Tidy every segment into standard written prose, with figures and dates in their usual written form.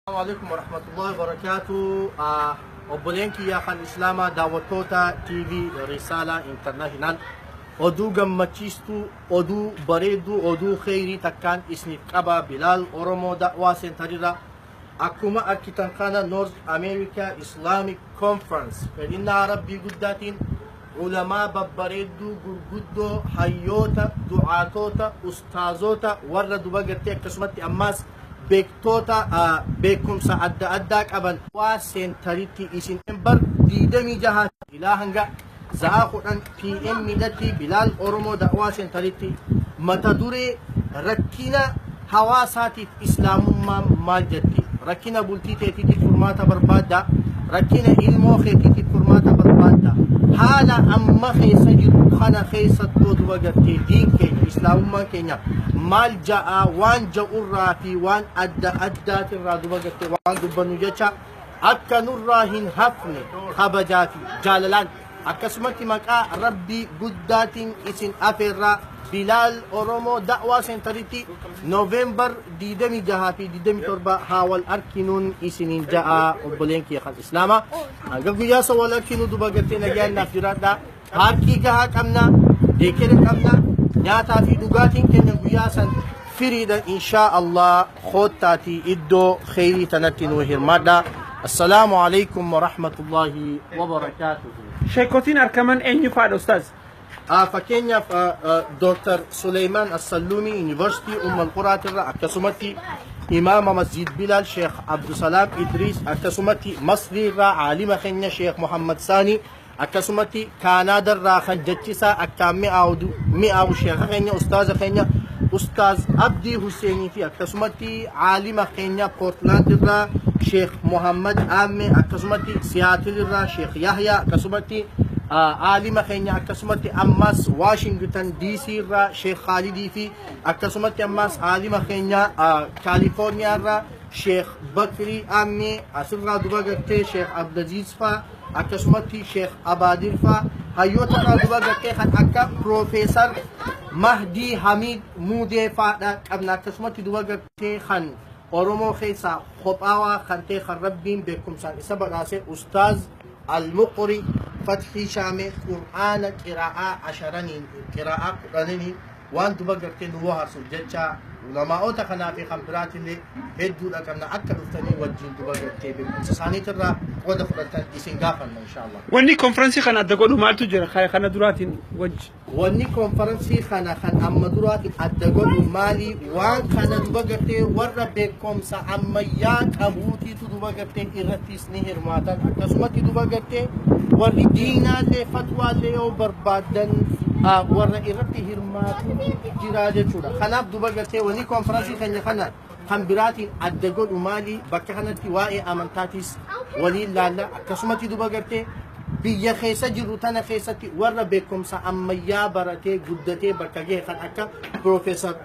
السلام عليكم ورحمة الله وبركاته. obboleeyyan kiyya kan islaamaa daawwattoota TV Risaala International oduu gammachiistuu, oduu bareedduu, oduu kheyrii takkaan isiniif qaba. Bilaal Oromoo Da'waa Seentarira akkuma arkitan kana North America Islamic Conference fedhinnaa rabbii guddaatiin ulamaa babbareedduu gurguddoo, hayyoota, du'aatota, ustaazota warra duba gartee akkasumatti ammaas beektoota beekumsa adda addaa qaban waa seentaritti isin bar diidamii jaha ilaa hanga za'a 10 PM midhatti Bilaal Oromoo Da'waa Seentaritti mata duree rakkina hawaasaatiif islaamummaa maal jetti, rakkina bultii teetiitiif furmaata barbaadda, rakkina ilmoo keetiitiif furmaata barbaadda, haala amma keessa jiru kana keessattuu duba gartee diin keenya islaamummaan keenya maal ja'a waan ja'urraa fi waan adda addaatirraa duba gartee waan dubbannu jecha akka nurraa hin hafne kabajaa fi jaalalaan akkasumatti maqaa rabbii guddaatiin isin afeerraa Bilaal Oromoo Da'waa Seentaritti Noovembar 26 fi 27 haawal arkinuun isiniin ja'a obboleen kiyya kan islaamaa hanga guyyaa isa wal arkinu duba gartee nagaannaaf jiraadha. Paarkii gahaa qabna, deekera qabna, nyaataa fi dhugaatiin keenya guyyaa san firiidha inshaa Allah. Koottaatii iddoo kheyrii tanatti nu hirmaadha. Assalaamu alaikum wa rahmatullahi wa barakaatuhu. Sheekotiin argaman eenyu faadha ustaaz? Fakkeenyaaf Dr. Suleymaan Assalluumii Yuunivarsiitii Ummul Quraatirra, akkasumatti imaama Masjid Bilaal Sheekh Abdusalaam Idriis, akkasumatti Masriirraa aalima keenya Sheekh Muhammad Saanii, akkasumatti Kaanaadarraa kan jechisaa akkaan mi'aawu sheekha keenya ustaaza keenya Ustaaz Abdii Huseenii fi akkasumatti aalima keenya Poortlaandirraa Sheekh Muhammad Aamme, akkasumatti Siyaatilirraa Sheekh Yahyaa, akkasumatti aalima keenya akkasumatti ammas Washington DC irraa Sheekh Khalidii fi akkasumatti ammas aalima keenya California irraa Sheekh Bakrii Aamme, asirraa duba gartee Sheekh Abdulaziz faa, akkasumatti Sheekh Abaadir faa, hayyoota irraa duba gartee kan akka Profeesar Mahdii Hamid Muudee faadha qabna. Akkasumatti duba gartee kan Oromoo keessaa kophaawaa kan ta'e kan rabbiin beekumsaan isa badhaase Ustaaz Al-Muqri Fathii Shaamee Qur'aana qiraa'aa 10 waan duba gartee nu waharsu jecha ulamaa'ota kanaa fi kan biraatillee hedduudha qabna. Akka dhuftanii wajjin duba gartee beekumsa isaaniitirraa qooda fudhatan isin gaafanna inshallah. Wanni konferansii kana adda godhu maaltu jira kana duraatiin wajji? Wanni konferansii kana kan amma duraatiin adda godhu maali? Waan kana duba gartee warra beekumsa ammayyaa qabuutiitu duba gartee irrattis ni hirmaatan, akkasumatti duba gartee warri diinaallee fatwaallee yoo barbaadan warra irratti hirmaatu jira jechuudha. Kanaaf duba gartee wanni konferansii keenya kana kan biraatiin adda godhu maali? Bakka kanatti waa'ee amantaatis waliin laalla, akkasumatti duba gartee biyya keessa jiru tana keessatti warra beekumsa ammayyaa baratee guddatee bakka gahe kan akka Profeesar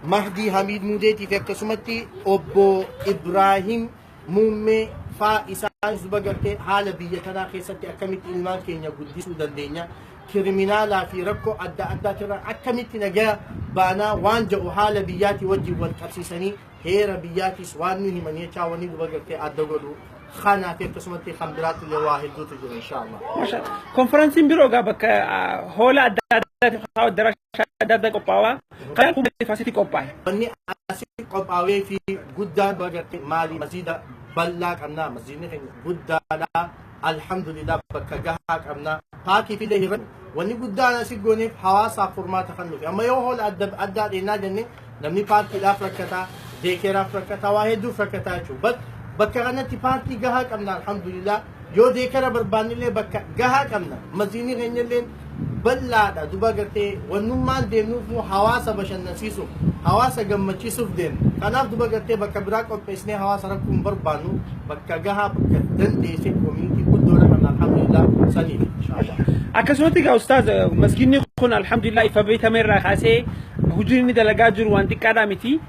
Mahdii Hamid Muudeetii fi akkasumatti obbo Ibraahim Muummee faa isaanis duba gartee haala biyya tanaa keessatti akkamitti ilmaan keenya guddisuu dandeenya, kiriminaalaa fi rakkoo adda addaatirraa akkamitti nagaa baanaa waan jedhu haala biyyaatii wajjin wal qabsiisanii heera biyyaatis waan nu himan jechaa wanni duba gartee adda godhu kanaa fi akkasumatti kan biraattillee waa hedduutu jiru inshallah. Konferansiin biroo gaa bakka hoola adda addaa darashaa adda addaa qophaawaa kan asitti qophaa'e. Wanni asitti qophaawee fi guddaan duba gartee maali? Masjida bal'aa qabnaa, masjidni keenya guddaadha alhamdulillah, bakka gahaa qabnaa, paakii fi hirra wanni guddaan asii gooneef hawaasaaf furmaata kan nufi. Amma yoo hoola addaa dheenaa jenne namni paarkiidhaaf rakkataa, deekeraaf rakkataa, waa hedduuf rakkataa jechuudha. Bakka kanatti paarkii gahaa qabna alhamdulillah. Yoo deekera barbaannillee bakka gahaa qabna, masjidni keenyallee bal'aadha duba gartee wannummaan deemnuuf hawaasa bashannansiisuuf, hawaasa gammachiisuuf deemna. Kanaaf duba gartee bakka biraa qopheessinee hawaasa rakkoo hin barbaannu, bakka gahaa bakka dandeessee koominiti guddoodha qabna alhamdulillah saniif inshallah. Akkasumatti gaa ustaaz masjidni kun alhamdulillah ifa beekameerraa kaasee hujii inni dalagaa jiru waan xiqqaadhaa miti.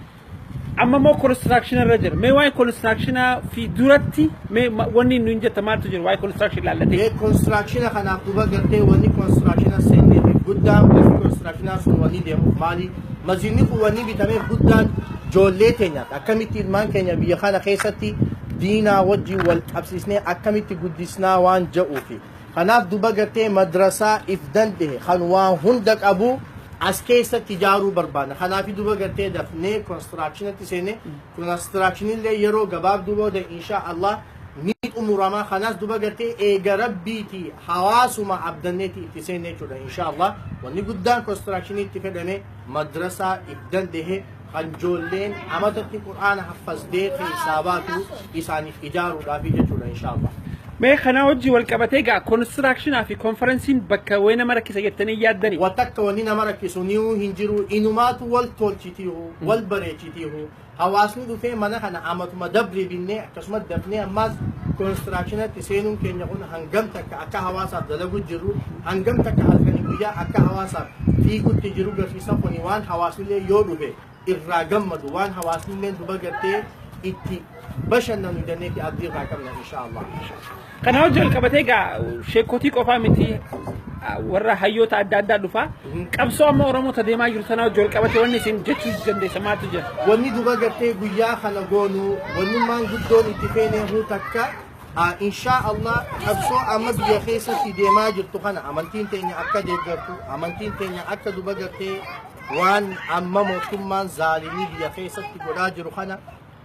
Amma moo construction irra jira. Mee waa'ee construction fi duratti mee wanni nu injetta maaltu jira waa'ee construction laallatee? Construction kanaaf duba gartee wanni construction seennee guddaan construction sun wanni deemuuf maali? Masjidni kun wanni bitamee guddaan ijoollee teenyaaf akkamitti ilmaan keenya biyya kana keessatti دينا وجي والأبسسني أكملت قدسنا وان جاوفي خناف دوبا قرتي مدرسة إفدان به خنوان هندك أبو أسكيسة تجارو بربانا خنافي دوبا قرتي دفني كونستراكشن تسيني كونستراكشن اللي يرو قباب دوبا ده إن شاء الله نيت أمورما خناس دوبا قرتي إيجا ربيتي حواس وما عبدنيتي تسيني شودا إن شاء الله وني قدام كونستراكشن تفدني مدرسة إفدان ده خنجولين عمدت القرآن حفظ ديت حساباتو إساني إجارو رابي جتودا إن شاء الله ما خنا وجي والكبتيجا كونستراكشن في كونفرنسين بكا وين مركز يتني يادني وتك ونينا مركز نيو هنجرو إنمات والتولتيتيو والبريتيتيو حواسني دو في منا خنا عمت مدبري بيني كسمت دفني أماز كونستراكشن تسينون كين يكون هنجم تك أكا حواسا دلقو جرو هنجم تك هالكني بيجا أكا حواسا في كنت جرو قرفيسا فنيوان حواسني لي يورو به الرقم مدوان حواسني لين دو بقرتي إتي بشرنا ندني في أدي راكمنا إن شاء الله. خنا وجي والكبتيجا شيكوتي كوفا متي ورا حيوت عدادا دفا قبصو ما اورمو تديما يرتنا جول قبته وني سين جتو جندي سمات جن وني دوبا غتي غيا خلغونو وني مان غدون تفيني هو تكا ان شاء الله قبصو امد يا خيسه ديما جتو خنا امنتين تيني اكا دغتو امنتين تيني اكا دوبا غتي وان امم ثم ظالمي يا خيسه غداجرو خنا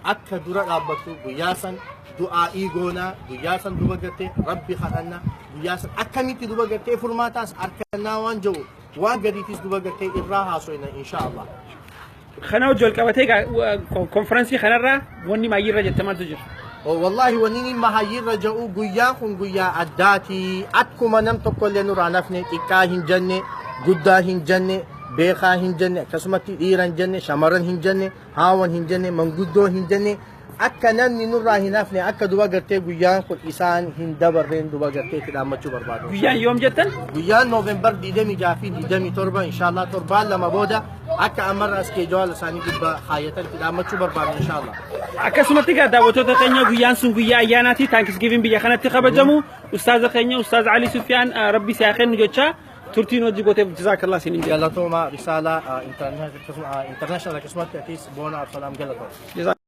اكا دورا دابتو غياسن دعاء إيغونا بياسن دوبغتي ربي خلنا بياسن أكملت دوبغتي فرماتاس أركنا وانجو وقديتيس دوبغتي إراها سوينا إن شاء الله. خنا وجول كبتيجا كونفرنسي خنرا وني ما يرجع تمازجر. والله ونيني ما يرجعوا قياكم قيا أداتي أتكم نمت كل نور نفني إكاهن جنة قداهن جنة بيخاهن جنة كسمتي إيران جنة شمرن هن جنة هاون هن جنة منقدو هن جنة akka namni nurraa hin hafne akka duba gartee guyyaan kun isaan hin dabarreen duba gartee itti dhaammachuu barbaadu. Guyyaan yoom jettan? Guyyaan Noovembar 26 fi 27 inshallah torbaan lama booda akka amarra iskeejuwal isaanii gubba haayatan itti dhaammachuu barbaadu inshallah. Akkasumatti egaa daawwattoota keenya guyyaan sun guyyaa ayyaanaati taankisgiivin biyya kanatti kabajamu ustaaza keenya ustaaz Ali Sufyaan rabbi si haa kennu jecha turtiin hojii gooteef jazaakallah siin injaa. Galatooma risaala international akkasumatti atiis boona absalaam galatooma.